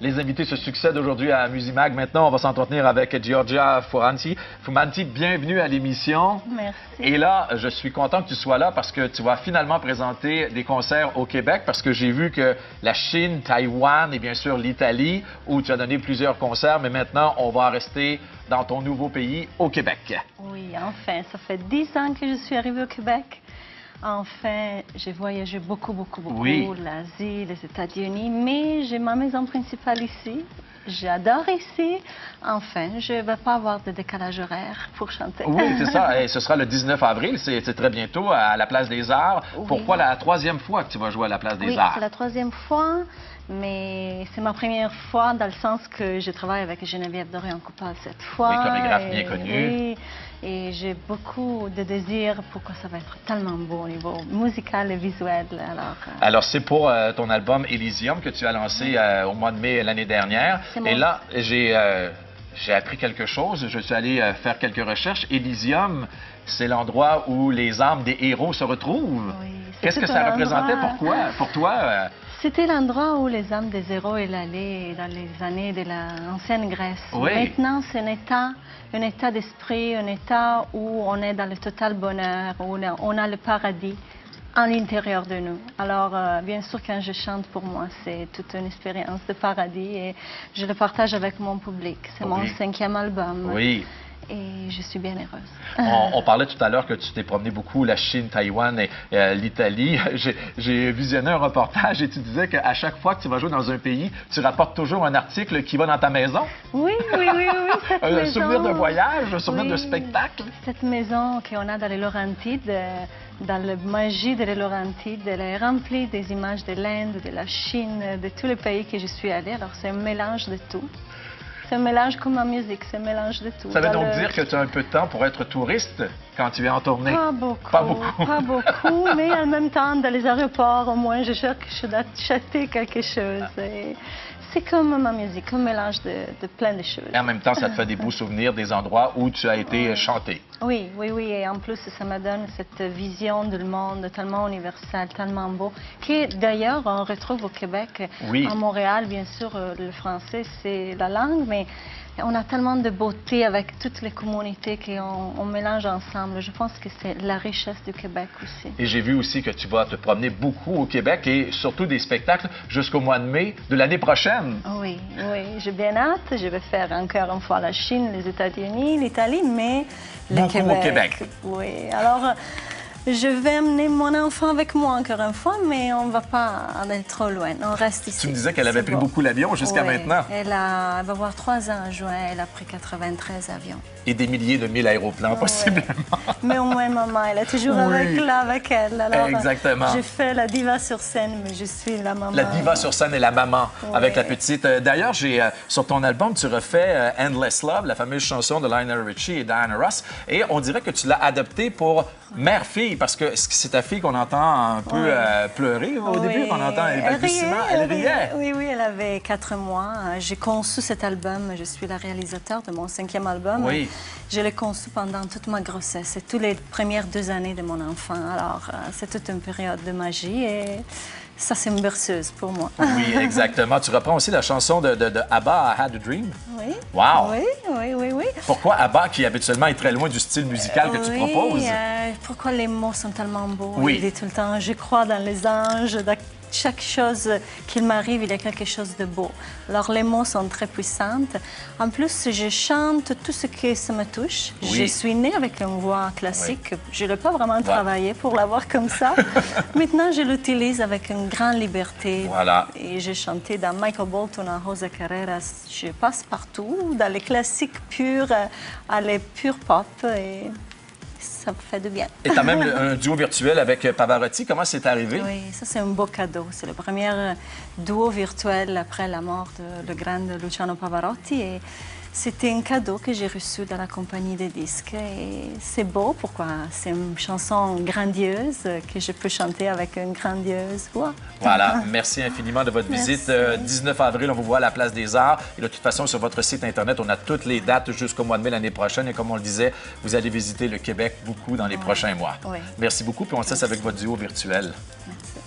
Les invités se succèdent aujourd'hui à Musimac. Maintenant, on va s'entretenir avec Giorgia Fumanti. Fumanti, bienvenue à l'émission. Merci. Et là, je suis content que tu sois là parce que tu vas finalement présenter des concerts au Québec parce que j'ai vu que la Chine, Taïwan et bien sûr l'Italie, où tu as donné plusieurs concerts, mais maintenant, on va rester dans ton nouveau pays, au Québec. Oui, enfin, ça fait 10 ans que je suis arrivée au Québec. Enfin, j'ai voyagé beaucoup, oui. l'Asie, les États-Unis, mais j'ai ma maison principale ici. J'adore ici. Enfin, je ne vais pas avoir de décalage horaire pour chanter. Oui, c'est ça. Et ce sera le 19 avril, c'est très bientôt, à la Place des Arts. Oui. Pourquoi la troisième fois que tu vas jouer à la Place des oui, Arts? C'est la troisième fois, mais c'est ma première fois dans le sens que je travaille avec Geneviève Dorion-Coupal cette fois. Oui, chorégraphe bien connue. Oui, et j'ai beaucoup de désir pour que ça va être tellement beau au niveau musical et visuel. Alors c'est pour ton album Elysium que tu as lancé au mois de mai l'année dernière. Et là, j'ai appris quelque chose. Je suis allé faire quelques recherches. Elysium, c'est l'endroit où les âmes des héros se retrouvent. Oui, qu'est-ce que ça représentait pour toi? C'était l'endroit où les âmes des héros allaient dans les années de l'ancienne Grèce. Oui. Maintenant, c'est un état d'esprit, un état où on est dans le total bonheur, où on a le paradis à l'intérieur de nous. Alors, bien sûr, quand je chante, pour moi, c'est toute une expérience de paradis et je le partage avec mon public. C'est mon 5e album. Oui. Et je suis bien heureuse. On parlait tout à l'heure que tu t'es promené beaucoup, la Chine, Taïwan et l'Italie. J'ai visionné un reportage et tu disais qu'à chaque fois que tu vas jouer dans un pays, tu rapportes toujours un article qui va dans ta maison. Oui. Un souvenir de voyage, un souvenir de spectacle. Cette maison qu'on a dans les Laurentides, dans la magie des Laurentides, elle est remplie des images de l'Inde, de la Chine, de tous les pays que je suis allée. Alors, c'est un mélange de tout. C'est un mélange comme ma musique, c'est un mélange de tout. Ça veut donc dire que tu as un peu de temps pour être touriste quand tu es en tournée? Pas beaucoup, mais en même temps, dans les aéroports, au moins, je cherche d'acheter quelque chose. C'est comme ma musique, un mélange de plein de choses. Et en même temps, ça te fait des beaux souvenirs des endroits où tu as été chanté. Oui. Et en plus, ça me donne cette vision du monde tellement universelle, tellement beau, qui d'ailleurs, on retrouve au Québec, à Montréal, bien sûr, le français, c'est la langue, mais on a tellement de beauté avec toutes les communautés qu'on mélange ensemble. Je pense que c'est la richesse du Québec aussi. Et j'ai vu aussi que tu vas te promener beaucoup au Québec et surtout des spectacles jusqu'au mois de mai de l'année prochaine. Oui, j'ai bien hâte. Je vais faire encore une fois la Chine, les États-Unis, l'Italie, mais le Québec. Au Québec. Oui, alors je vais amener mon enfant avec moi encore une fois, mais on ne va pas aller trop loin. On reste ici. Tu me disais qu'elle avait pris beaucoup l'avion jusqu'à maintenant. Elle va avoir 3 ans en juin. Elle a pris 93 avions. Et des milliers de mille aéroplans, possiblement. Mais au moins, maman, elle est toujours avec elle. Alors, exactement. J'ai fait la diva sur scène, mais je suis la maman. La diva sur scène et la maman avec la petite. D'ailleurs, sur ton album, tu refais Endless Love, la fameuse chanson de Lionel Richie et Diana Ross. Et on dirait que tu l'as adoptée pour mère-fille, parce que c'est ta fille qu'on entend un peu pleurer au début, qu'on entend les balbutiements. Elle riait. Oui, elle avait 4 mois. J'ai conçu cet album. Je suis la réalisateur de mon 5e album. Oui. Je l'ai conçu pendant toute ma grossesse et toutes les premières 2 années de mon enfant. Alors, c'est toute une période de magie et ça, c'est une berceuse pour moi. Oui, exactement. Tu reprends aussi la chanson de ABBA, I Had a Dream. Oui. Wow! Oui. Pourquoi ABBA, qui habituellement est très loin du style musical que tu proposes? Pourquoi les mots sont tellement beaux? Oui. Il dit tout le temps, je crois dans les anges, dans chaque chose qu'il m'arrive, il y a quelque chose de beau. Alors, les mots sont très puissants. En plus, je chante tout ce qui ça me touche. Je suis née avec une voix classique. Je n'ai pas vraiment travaillé pour l'avoir comme ça. Maintenant, je l'utilise avec une grande liberté. Voilà. Et j'ai chanté dans Michael Bolton, à José Carreras. Je passe partout, dans les classiques purs, à les purs pop. Et ça me fait du bien. Et tu as même un duo virtuel avec Pavarotti. Comment c'est arrivé? Oui, ça, c'est un beau cadeau. C'est le premier duo virtuel après la mort de le grand Luciano Pavarotti. Et c'était un cadeau que j'ai reçu de la compagnie des disques. Et c'est beau, pourquoi? C'est une chanson grandiose que je peux chanter avec une grandiose voix. Voilà. Merci infiniment de votre visite. 19 avril, on vous voit à la Place des Arts. Et de toute façon, sur votre site Internet, on a toutes les dates jusqu'au mois de mai l'année prochaine. Et comme on le disait, vous allez visiter le Québec beaucoup dans les prochains mois. Merci beaucoup. Puis on se laisse avec votre duo virtuel. Merci.